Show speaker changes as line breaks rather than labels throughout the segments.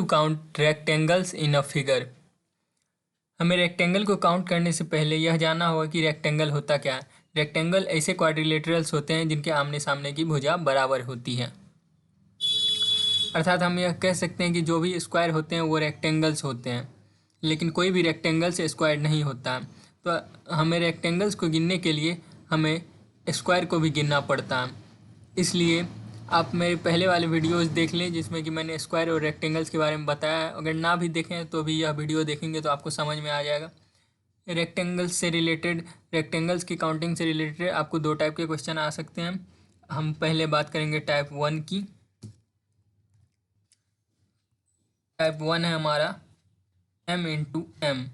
To count rectangles in a figure. हमें rectangle को count करने से पहले यह जानना होगा कि रेक्टेंगल होता क्या है। रेक्टेंगल ऐसे क्वाड्रिलेटरल्स होते हैं जिनके आमने सामने की भुजा बराबर होती है। अर्थात हम यह कह सकते हैं कि जो भी स्क्वायर होते हैं वो रेक्टेंगल्स होते हैं, लेकिन कोई भी रेक्टेंगल्स स्क्वायर नहीं होता। तो हमें रेक्टेंगल्स को गिनने के लिए हमें स्क्वायर को भी गिनना पड़ता है। इसलिए आप मेरे पहले वाले वीडियोस देख लें जिसमें कि मैंने स्क्वायर और रेक्टेंगल्स के बारे में बताया है। अगर ना भी देखें तो भी यह वीडियो देखेंगे तो आपको समझ में आ जाएगा। रेक्टेंगल्स से रिलेटेड, रेक्टेंगल्स की काउंटिंग से रिलेटेड आपको दो टाइप के क्वेश्चन आ सकते हैं। हम पहले बात करेंगे टाइप 1 की। टाइप 1 है हमारा m into M.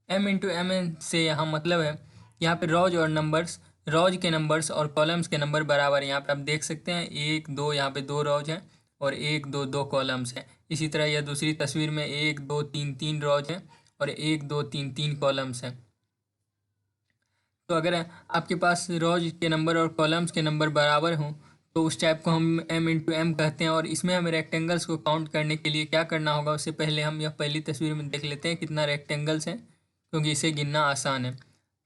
m into M से यहाँ मतलब है यहाँ पे रॉज के नंबर्स और कॉलम्स के नंबर बराबर है। यहाँ पे आप देख सकते हैं 1 2, यहाँ पे 2 रॉज हैं और 1 2 2 कॉलम्स हैं। इसी तरह यह दूसरी तस्वीर में 1 2 3 3 रॉज हैं और 1 2 3 3 कॉलम्स हैं। तो अगर आपके पास रॉज के नंबर और कॉलम्स के नंबर बराबर हों तो उस टाइप को हम m इंटू एम कहते हैं। और इसमें हमें रेक्टेंगल्स को काउंट करने के लिए क्या करना होगा, उससे पहले हम यह पहली तस्वीर में देख लेते हैं कितना रेक्टेंगल्स हैं, क्योंकि इसे गिनना आसान है।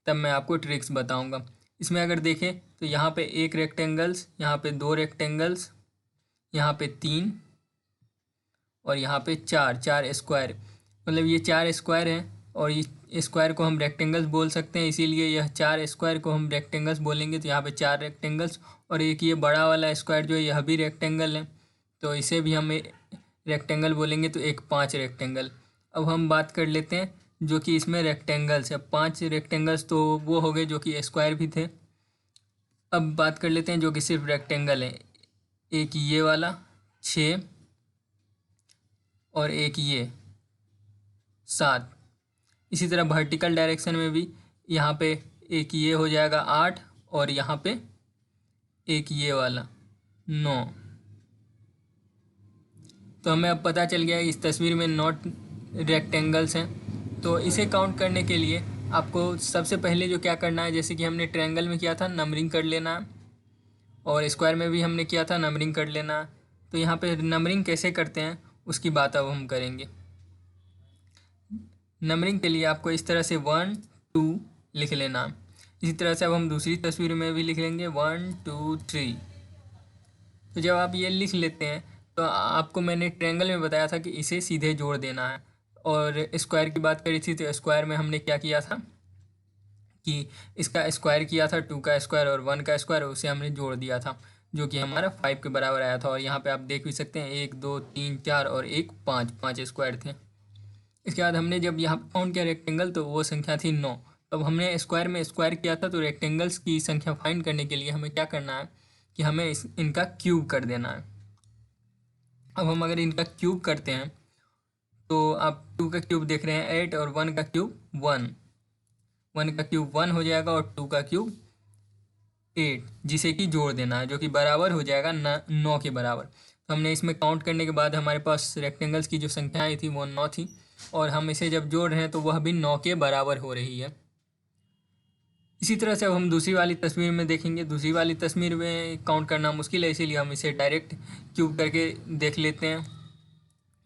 तब मैं आपको ट्रिक्स बताऊंगा। इसमें अगर देखें तो यहाँ पे 1 रेक्टेंगल्स, यहाँ पे 2 रेक्टेंगल्स, यहाँ पे 3 और यहाँ पे 4 स्क्वायर। मतलब ये 4 स्क्वायर हैं और ये स्क्वायर को हम रेक्टेंगल्स बोल सकते हैं, इसीलिए यह 4 स्क्वायर को हम रेक्टेंगल्स बोलेंगे। तो यहाँ पे 4 रेक्टेंगल्स और एक ये बड़ा वाला स्क्वायर जो है यह भी रेक्टेंगल है, तो इसे भी हम रेक्टेंगल बोलेंगे। तो एक 5 रेक्टेंगल। अब हम बात कर लेते हैं जो कि इसमें रेक्टेंगल्स है। 5 रेक्टेंगल्स तो वो हो गए जो कि स्क्वायर भी थे। अब बात कर लेते हैं जो कि सिर्फ रेक्टेंगल है। एक ये वाला 6 और एक ये 7। इसी तरह वर्टिकल डायरेक्शन में भी यहाँ पे एक ये हो जाएगा 8 और यहाँ पे एक ये वाला 9। तो हमें अब पता चल गया इस तस्वीर में 9 रेक्टेंगल्स हैं। तो इसे काउंट करने के लिए आपको सबसे पहले जो क्या करना है, जैसे कि हमने ट्रायंगल में किया था नंबरिंग कर लेना है और स्क्वायर में भी हमने किया था नंबरिंग कर लेना है। तो यहाँ पे नंबरिंग कैसे करते हैं उसकी बात अब हम करेंगे। नंबरिंग के लिए आपको इस तरह से 1 2 लिख लेना। इसी तरह से अब हम दूसरी तस्वीर में भी लिख लेंगे 1 2 3। तो जब आप ये लिख लेते हैं तो आपको मैंने ट्रायंगल में बताया था कि इसे सीधे जोड़ देना है। और स्क्वायर की बात करी थी तो स्क्वायर में हमने क्या किया था कि इसका स्क्वायर किया था, 2 का स्क्वायर और 1 का स्क्वायर, उसे हमने जोड़ दिया था जो कि हमारा 5 के बराबर आया था। और यहाँ पे आप देख भी सकते हैं 1 2 3 4 और एक 5 स्क्वायर थे। इसके बाद हमने जब यहाँ पे काउंट किया रेक्टेंगल तो वो संख्या थी 9। तब हमने स्क्वायर में स्क्वायर किया था। तो रेक्टेंगल्स की संख्या फाइंड करने के लिए हमें क्या करना है कि हमें इनका क्यूब कर देना है। अब हम अगर इनका क्यूब करते हैं तो आप 2 का क्यूब देख रहे हैं 8 और 1 का क्यूब 1। 1 का क्यूब 1 हो जाएगा और 2 का क्यूब 8, जिसे कि जोड़ देना है जो कि बराबर हो जाएगा 9 के बराबर। तो हमने इसमें काउंट करने के बाद हमारे पास रेक्टेंगल्स की जो संख्या आई थी वो 9 थी और हम इसे जब जोड़ रहे हैं तो वह भी 9 के बराबर हो रही है। इसी तरह से अब हम दूसरी वाली तस्वीर में देखेंगे। दूसरी वाली तस्वीर में काउंट करना मुश्किल है, इसीलिए हम इसे डायरेक्ट क्यूब करके देख लेते हैं।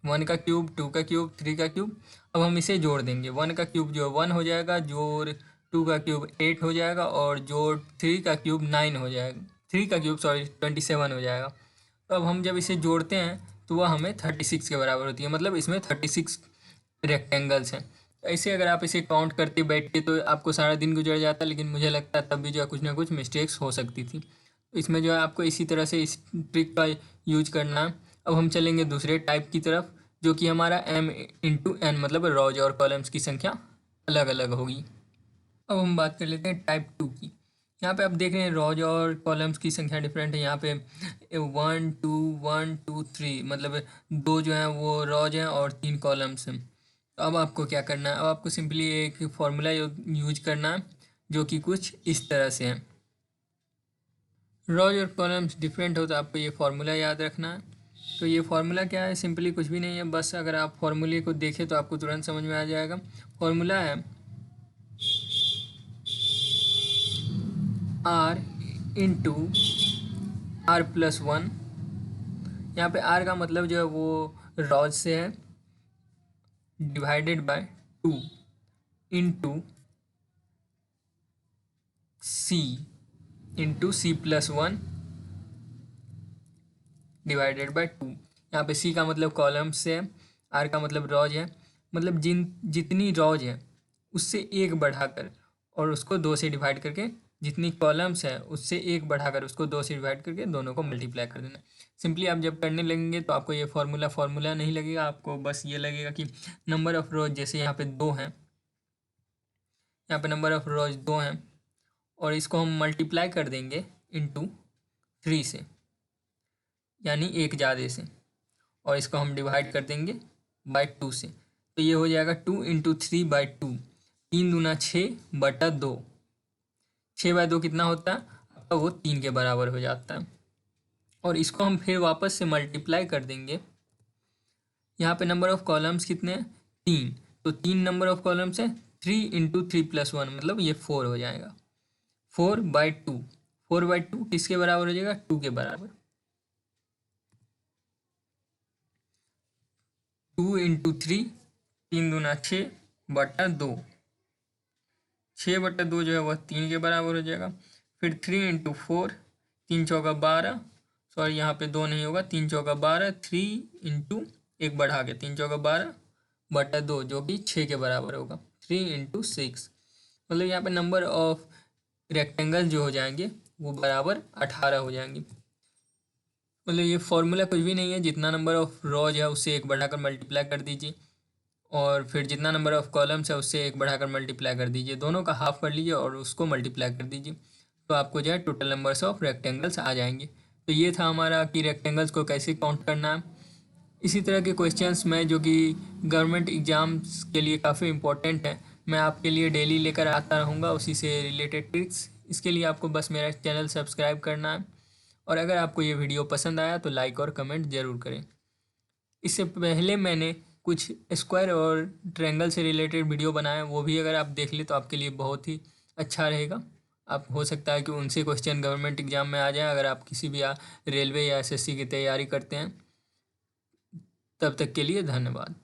1 का क्यूब, 2 का क्यूब, 3 का क्यूब। अब हम इसे जोड़ देंगे। 1 का क्यूब जो है 1 हो जाएगा, जोड़ 2 का क्यूब 8 हो जाएगा और जोड़ 3 का क्यूब 9 हो जाएगा। 3 का क्यूब 27 हो जाएगा। तो अब हम जब इसे जोड़ते हैं तो वह हमें 36 के बराबर होती है। मतलब इसमें 36 रेक्टेंगल्स हैं। ऐसे अगर आप इसे काउंट करते बैठते तो आपको सारा दिन गुजर जाता, लेकिन मुझे लगता है तब भी जो है कुछ ना कुछ मिस्टेक्स हो सकती थी। तो इसमें जो है आपको इसी तरह से इस ट्रिक का यूज करना है। अब हम चलेंगे दूसरे टाइप की तरफ जो कि हमारा m इंटू एन, मतलब रॉज और कॉलम्स की संख्या अलग अलग होगी। अब हम बात कर लेते हैं टाइप 2 की। यहाँ पे आप देख रहे हैं रॉज और कॉलम्स की संख्या डिफरेंट है। यहाँ पे 1 2 1 2 3, मतलब 2 जो हैं वो रॉज हैं और 3 कॉलम्स हैं। तो अब आपको क्या करना है, अब आपको सिंपली एक फॉर्मूला यूज करना है जो कि कुछ इस तरह से है। रॉज और कॉलम्स डिफरेंट हो तो आपको ये फार्मूला याद रखना है। तो ये फार्मूला क्या है, सिंपली कुछ भी नहीं है, बस अगर आप फार्मूले को देखें तो आपको तुरंत समझ में आ जाएगा। फार्मूला है R इंटू r+1, यहाँ पे r का मतलब जो है वो रॉज से है, divided by 2 into c+1 divided by 2। यहाँ पे c का मतलब कॉलम से है, r का मतलब रॉज है, मतलब जितनी रॉज है उससे एक बढ़ाकर और उसको 2 से डिवाइड करके, जितनी कॉलम्स है उससे एक बढ़ाकर उसको 2 से डिवाइड करके दोनों को मल्टीप्लाई कर देना। सिंपली आप जब करने लगेंगे तो आपको ये फार्मूला नहीं लगेगा, आपको बस ये लगेगा कि नंबर ऑफ रोज, जैसे यहाँ पे 2 हैं, यहाँ पे नंबर ऑफ रोज 2 हैं और इसको हम मल्टीप्लाई कर देंगे इंटू 3 से, यानी एक ज़्यादा से, और इसको हम डिवाइड कर देंगे बाय 2 से। तो ये हो जाएगा 2 इंटू 3/2, 3 दूना 6/2। 6/2 कितना होता है आपका, वो 3 के बराबर हो जाता है। और इसको हम फिर वापस से मल्टीप्लाई कर देंगे। यहाँ पे नंबर ऑफ कॉलम्स कितने हैं, 3, तो 3 नंबर ऑफ कॉलम्स है, 3 इंटू 3+1 मतलब ये 4 हो जाएगा। 4/2, 4/2 किसके बराबर हो जाएगा, 2 के बराबर। 2 इंटू 3, 3 दूना 6/2, 6/2 जो है वह 3 के बराबर हो जाएगा। फिर 3 इंटू 4, 3 चौका 12, सॉरी यहाँ पे 2 नहीं होगा, 3 चौका 12, 3 इंटू 1 बढ़ा के 3 चौका 12/2 जो कि 6 के बराबर होगा। 3 इंटू 6 मतलब यहाँ पे नंबर ऑफ रेक्टेंगल जो हो जाएंगे वो बराबर 18 हो जाएंगे। मतलब ये फॉर्मूला कुछ भी नहीं है, जितना नंबर ऑफ रोज है उससे एक बढ़ाकर मल्टीप्लाई कर दीजिए और फिर जितना नंबर ऑफ कॉलम्स है उससे एक बढ़ाकर मल्टीप्लाई कर दीजिए, दोनों का हाफ कर लीजिए और उसको मल्टीप्लाई कर दीजिए, तो आपको जो है टोटल नंबर्स ऑफ रेक्टेंगल्स आ जाएंगे। तो ये था हमारा कि रेक्टेंगल्स को कैसे काउंट करना है। इसी तरह के क्वेश्चंस में जो कि गवर्नमेंट एग्ज़ाम्स के लिए काफ़ी इंपॉर्टेंट है, मैं आपके लिए डेली लेकर आता रहूँगा उसी से रिलेटेड ट्रिक्स। इसके लिए आपको बस मेरा चैनल सब्सक्राइब करना है और अगर आपको ये वीडियो पसंद आया तो लाइक और कमेंट ज़रूर करें। इससे पहले मैंने कुछ स्क्वायर और ट्रायंगल से रिलेटेड वीडियो बनाए, वो भी अगर आप देख लें तो आपके लिए बहुत ही अच्छा रहेगा। आप हो सकता है कि उनसे क्वेश्चन गवर्नमेंट एग्जाम में आ जाए, अगर आप किसी भी रेलवे या एसएससी की तैयारी करते हैं। तब तक के लिए धन्यवाद।